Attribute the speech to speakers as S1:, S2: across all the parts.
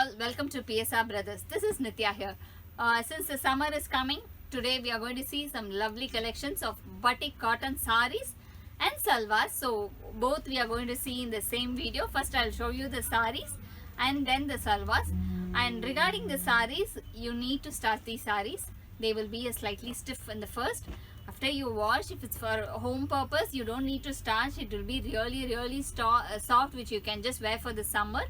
S1: all, welcome to PSR Brothers. This is Nitya here. Since the summer is coming, today we are going to see some lovely collections of batik cotton saris and salwars. So both we are going to see in the same video. First I'll show you the saris and then the salwars. And regarding the saris, you need to starch these saris. They will be slightly stiff in the first. After you wash, if it's for home purpose, you don't need to starch. It will be really soft, which you can just wear for the summer.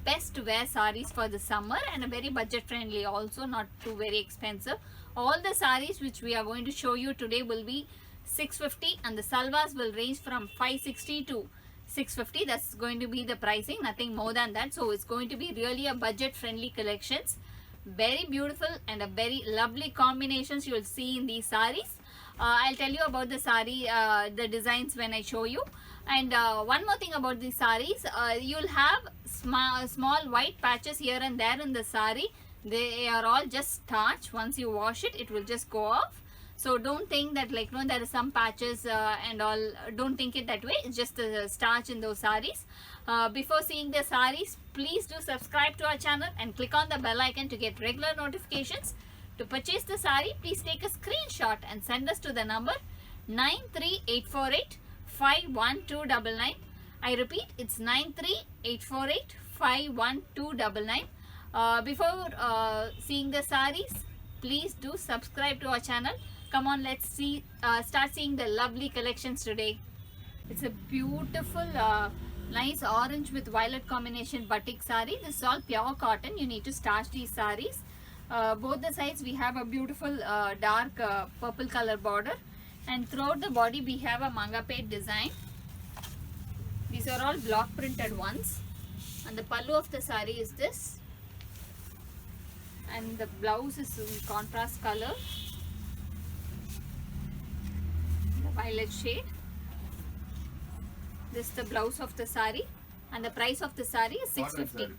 S1: Best to wear saris for the summer and a very budget friendly also, not too very expensive. All the saris which we are going to show you today will be 650 and the salwars will range from 560 to 650. That's going to be the pricing, nothing more than that. So it's going to be really a budget friendly collections. Very beautiful and a very lovely combinations you will see in these saris. I'll tell you about the sari, the designs when I show you. And one more thing about the saris, you'll have small white patches here and there in the sari. They are all just starch. Once you wash it, it will just go off. So don't think that like no, there are some patches and all. Don't think it that way. It's just the starch in those saris. Before seeing the saris, please do subscribe to our channel and click on the bell icon to get regular notifications. To purchase the sari, please take a screenshot and send us to the number 93848 51299. I repeat, it's 93848 51299. Before seeing the saris, please do subscribe to our channel. Come on, let's see, start seeing the lovely collections today. It's a beautiful, nice orange with violet combination batik sari. This is all pure cotton. You need to starch these saris. Both the sides we have a beautiful dark purple color border, and throughout the body we have a manga page design. These are all block printed ones, and the pallu of the sari is this, and the blouse is in contrast color, the violet shade. This is the blouse of the sari, and the price of the sari is 650.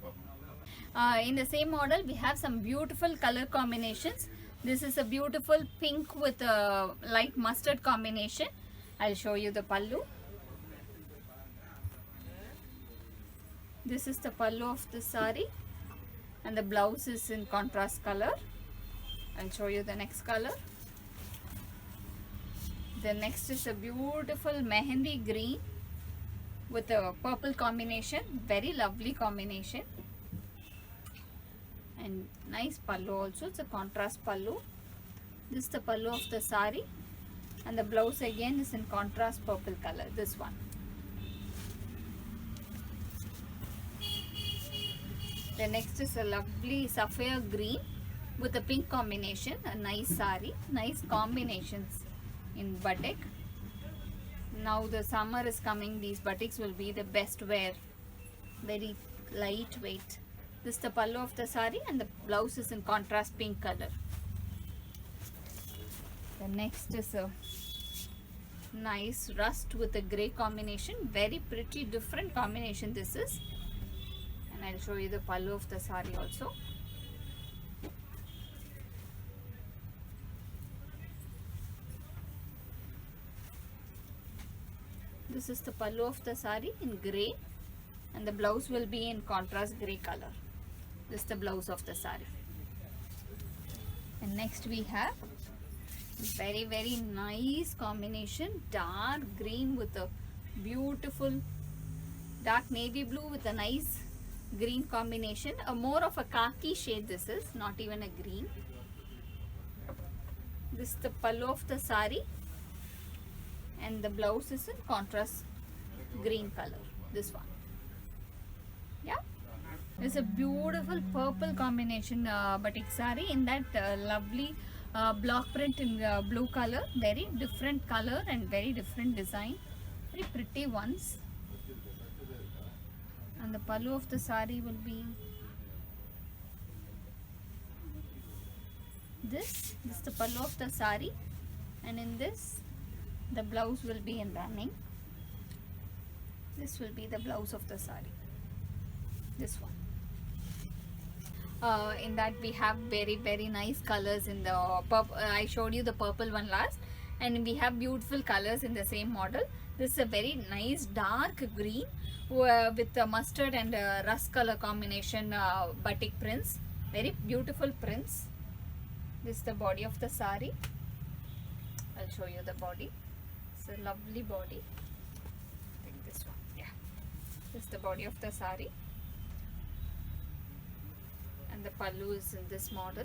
S1: In the same model we have some beautiful color combinations. This is a beautiful pink with a light mustard combination. I'll show you the pallu. This is the pallu of the sari, and the blouse is in contrast color. I'll show you the next color. The next is a beautiful mehendi green with a purple combination. Very lovely combination. And nice pallu also. It's a contrast pallu. This is the pallu of the sari, and the blouse again is in contrast purple color, this one. The next is a lovely sapphire green with a pink combination. A nice sari, nice combinations in batik. Now the summer is coming, these batiks will be the best wear. Very lightweight. This is the pallu of the sari, and the blouse is in contrast pink color. The next is a nice rust with a grey combination. Very pretty different combination this is. And I'll show you the pallu of the sari also. This is the pallu of the sari in grey, and the blouse will be in contrast grey color. This is the blouse of the sari. And next we have very nice combination, dark green with a beautiful dark navy blue with a nice green combination. A more of a khaki shade this is, not even a green. This is the pallu of the sari, and the blouse is in contrast green color, this one. Yeah, it's a beautiful purple combination batik sari in that lovely block print in blue color. Very different color and very different design. Very pretty ones. And the pallu of the sari will be this. This is the pallu of the sari, and in this the blouse will be in running. This will be the blouse of the sari, this one. In that we have very nice colors in the purple. I showed you the purple one last, and we have beautiful colors in the same model. This is a very nice dark green with the mustard and rust color combination batik prints. Very beautiful prints. This is the body of the sari. I'll show you the body. It's a lovely body. I think this one. Yeah. This is the body of the sari. And the pallu is in this model.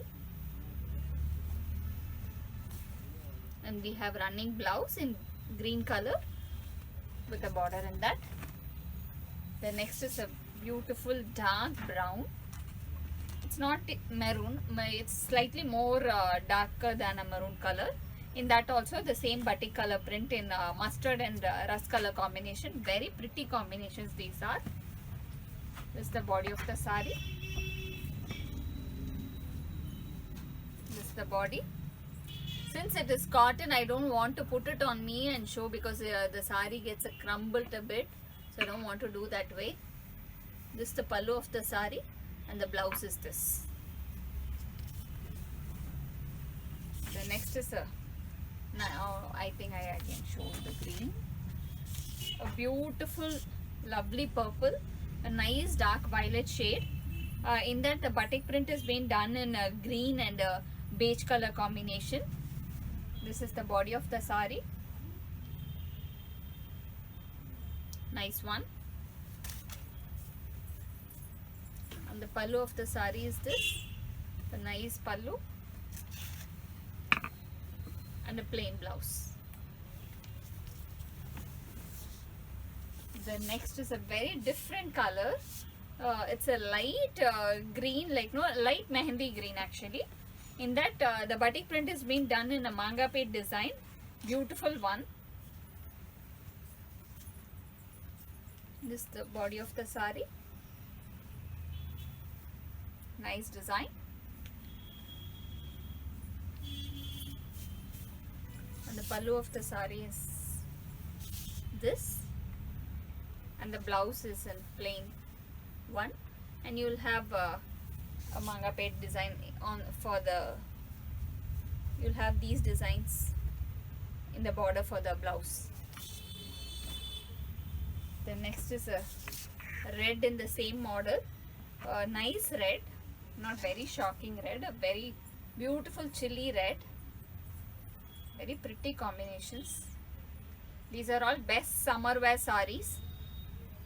S1: And we have running blouse in green color with a border in that. The next is a beautiful dark brown. It's not maroon, it's slightly more darker than a maroon color. In that also the same batik color print in mustard and rust color combination. Very pretty combinations these are. This is the body of the sari. This is the body. Since it is cotton, I don't want to put it on me and show because the sari gets crumbled a bit. So I don't want to do that way. This is the pallu of the sari and the blouse is this. The next is now I think I can show the green. A beautiful, lovely purple, a nice dark violet shade. In that the batik print is being done in a green and a beige color combination. This is the body of the sari. Nice one. And the pallu of the sari is this. A nice pallu. And a plain blouse. The next is a very different color. It's a light green, like light mehendi green actually. In that the batik print is being done in a manga pet design. Beautiful one. This is the body of the sari. Nice design. And the pallu of the sari is this. And the blouse is in plain one. And you will have a manga pet design on for the, you'll have these designs in the border for the blouse. The next is a red in the same model. Nice red, not very shocking red, a very beautiful chilli red. Very pretty combinations. These are all best summer wear saris.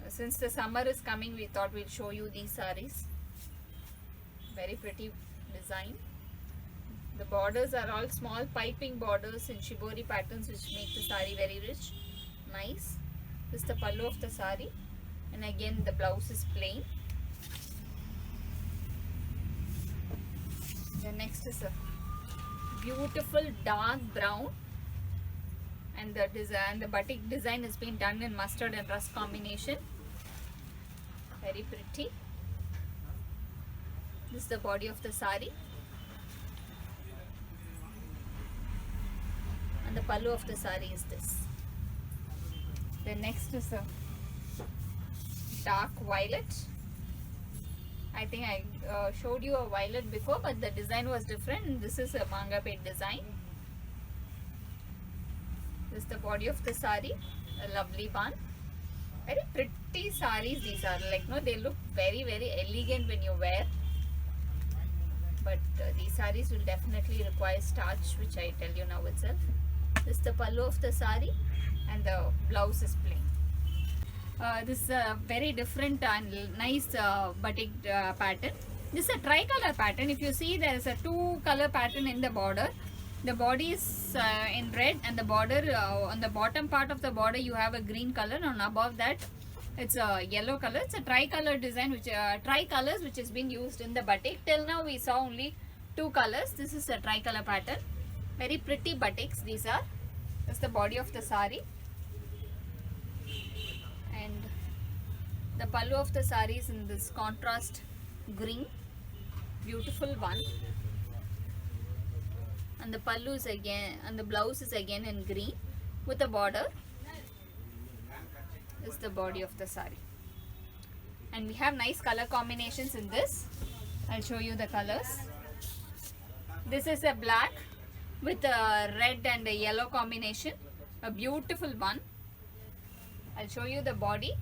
S1: Since the summer is coming, we thought we'll show you these saris. Very pretty design. The borders are all small piping borders in shibori patterns which make the sari very rich. Nice. This is the pallu of the sari. And again the blouse is plain. The next is a beautiful dark brown. And the design, the batik design has been done in mustard and rust combination. Very pretty. This is the body of the sari. And the pallu of the sari is this. The next is a dark violet. I think I showed you a violet before, but the design was different. And this is a manga pet design. This is the body of the sari. A lovely one. Very pretty saris these are. Like, they look very, very elegant when you wear. But these saris will definitely require starch, which I tell you now itself. This is the pallu of the sari and the blouse is plain. This is a very different and nice batik pattern. This is a tricolor pattern. If you see, there is a two color pattern in the border. The body is in red and the border on the bottom part of the border you have a green color, and above that it's a yellow color. It's a tricolor design, which tricolors which has been used in the batik. Till now we saw only two colors. This is a tricolor pattern. Very pretty batiks these are. This is the body of the sari. And the pallu of the sari is in this contrast green. Beautiful one. And the pallu is again, and the blouse is again in green with a border. This is the body of the sari. And we have nice color combinations in this. I'll show you the colors. This is a black with a red and a yellow combination. A beautiful one. I'll show you the body.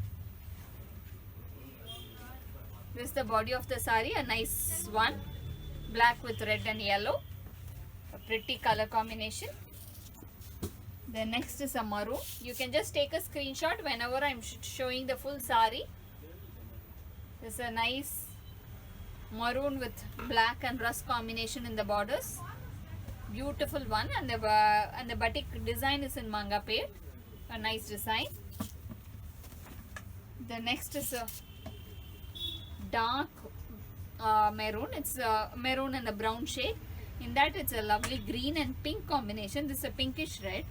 S1: This is the body of the sari, a nice one, black with red and yellow, a pretty color combination. The next is a maroon. You can just take a screenshot whenever I'm showing the full sari. This is a nice maroon with black and rust combination in the borders. Beautiful one, and the batik design is in manga paid. A nice design. The next is a dark maroon. It's a maroon and a brown shade. In that it's a lovely green and pink combination. This is a pinkish red.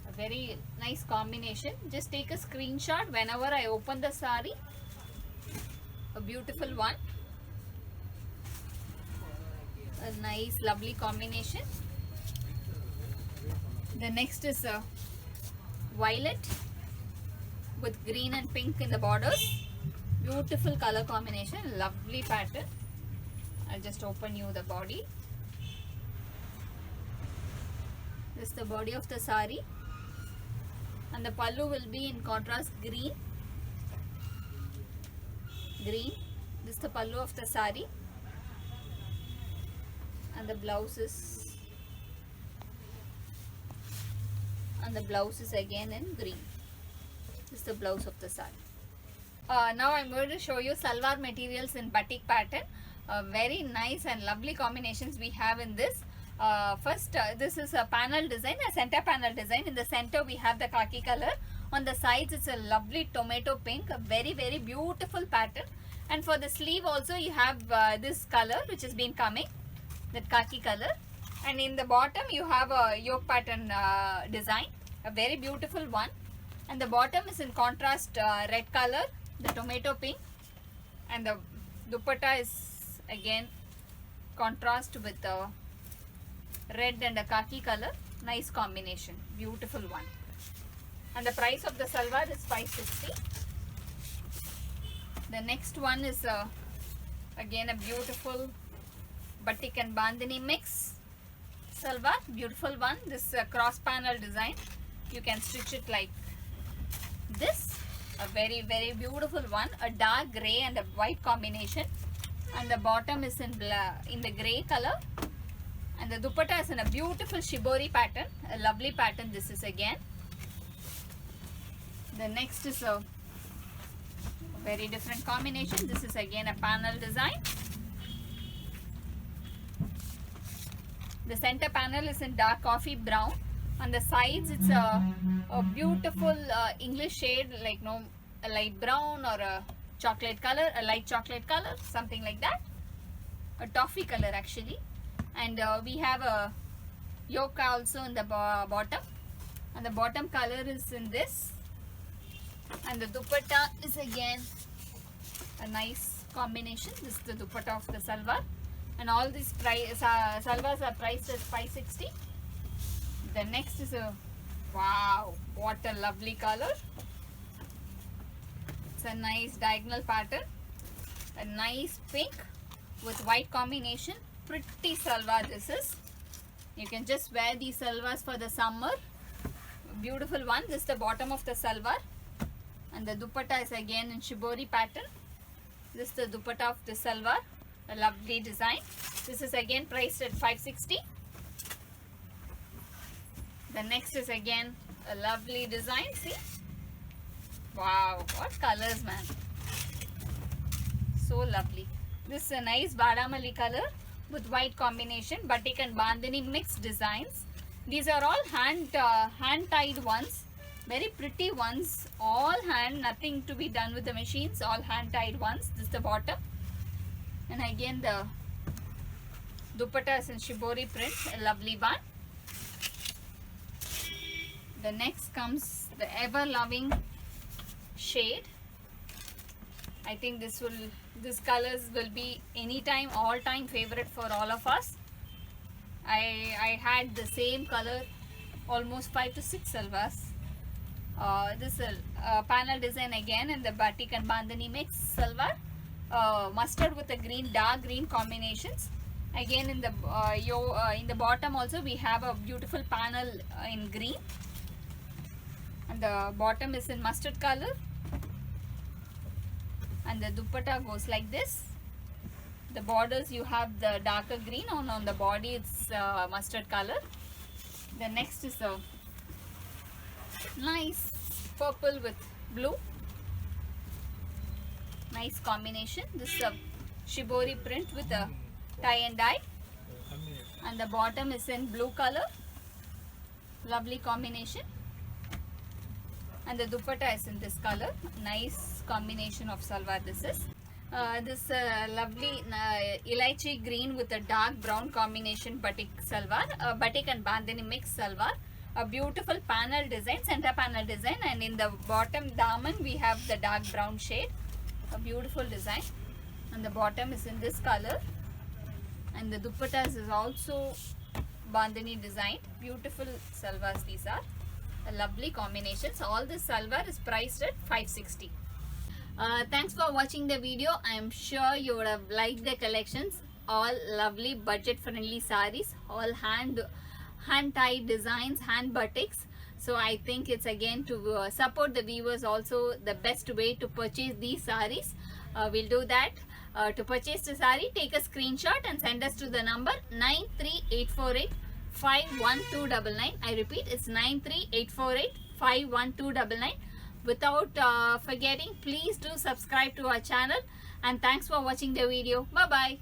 S1: A very nice combination. Just take a screenshot whenever I open the sari. A beautiful one. A nice lovely combination. The next is a violet with green and pink in the borders. Beautiful color combination, lovely pattern. I'll just open you the body. This is the body of the sari, and the pallu will be in contrast green. This is the pallu of the sari, and the blouse is again in green. This is the blouse of the sari. Now I'm going to show you salwar materials in batik pattern. Very nice and lovely combinations we have in this. First, this is a panel design, a center panel design. In the center we have the khaki color. On the sides it's a lovely tomato pink, a very beautiful pattern. And for the sleeve also you have this color which has been coming, that khaki color. And in the bottom you have a yoke pattern design, a very beautiful one. And the bottom is in contrast red color, the tomato pink, and the dupatta is again contrast with the red and a khaki color. Nice combination, beautiful one. And the price of the salwar is 560. The next one is again a beautiful batik and bandhani mix salwar, beautiful one. This cross panel design, you can stitch it like this. A very beautiful one, a dark grey and a white combination, and the bottom is in the grey color, and the dupatta is in a beautiful shibori pattern, a lovely pattern. This is again. The next is a very different combination. This is again a panel design. The center panel is in dark coffee brown. On the sides it's a beautiful English shade, like a light brown or a chocolate color, a light chocolate color, something like that, a toffee color actually. And we have a yoke also in the bottom, and the bottom color is in this, and the dupatta is again a nice combination. This is the dupatta of the salwar, and all these salwars are priced at 560. The next is a, wow, what a lovely color. It's a nice diagonal pattern, a nice pink with white combination. Pretty salwar this is. You can just wear these salwars for the summer. Beautiful one. This is the bottom of the salwar, and the dupatta is again in shibori pattern. This is the dupatta of the salwar, a lovely design. This is again priced at 560. The next is again a lovely design. See, wow, what colors, man, so lovely. This is a nice Vadamali color with white combination, batik and bandhani mixed designs. These are all hand tied ones, very pretty ones, all hand, nothing to be done with the machines, all hand tied ones. This is the bottom, and again the dupatta is in shibori print, a lovely one. The next comes the ever loving shade. I think this colors will be anytime, all time favorite for all of us. I had the same color almost 5 to 6 salwars. This is a panel design again in the batik and bandhani mix salwar, mustard with a green, dark green combinations. Again in the bottom also we have a beautiful panel in green, and the bottom is in mustard color, and the dupatta goes like this. The borders you have the darker green, on the body it's mustard color. The next is a nice purple with blue, nice combination. This is a shibori print with a tie and dye, and the bottom is in blue color, lovely combination, and the dupatta is in this color, nice combination of salwar. This is this lovely elaichi green with a dark brown combination batik salwar, batik and bandhani mix salwar. A beautiful panel design, center panel design, and in the bottom daman we have the dark brown shade. A beautiful design, and the bottom is in this color, and the dupattas is also bandhani design. Beautiful salwars these are, a lovely combinations. All this salwar is priced at 560. Thanks for watching the video. I am sure you would have liked the collections. All lovely budget friendly sarees, all hand tied designs, hand batiks. So I think it's again to support the viewers also the best way to purchase these sarees. We'll do that. To purchase the saree, take a screenshot and send us to the number 93848 51299. I repeat, it's 93848 51299. Without forgetting, please do subscribe to our channel, and thanks for watching the video. Bye bye.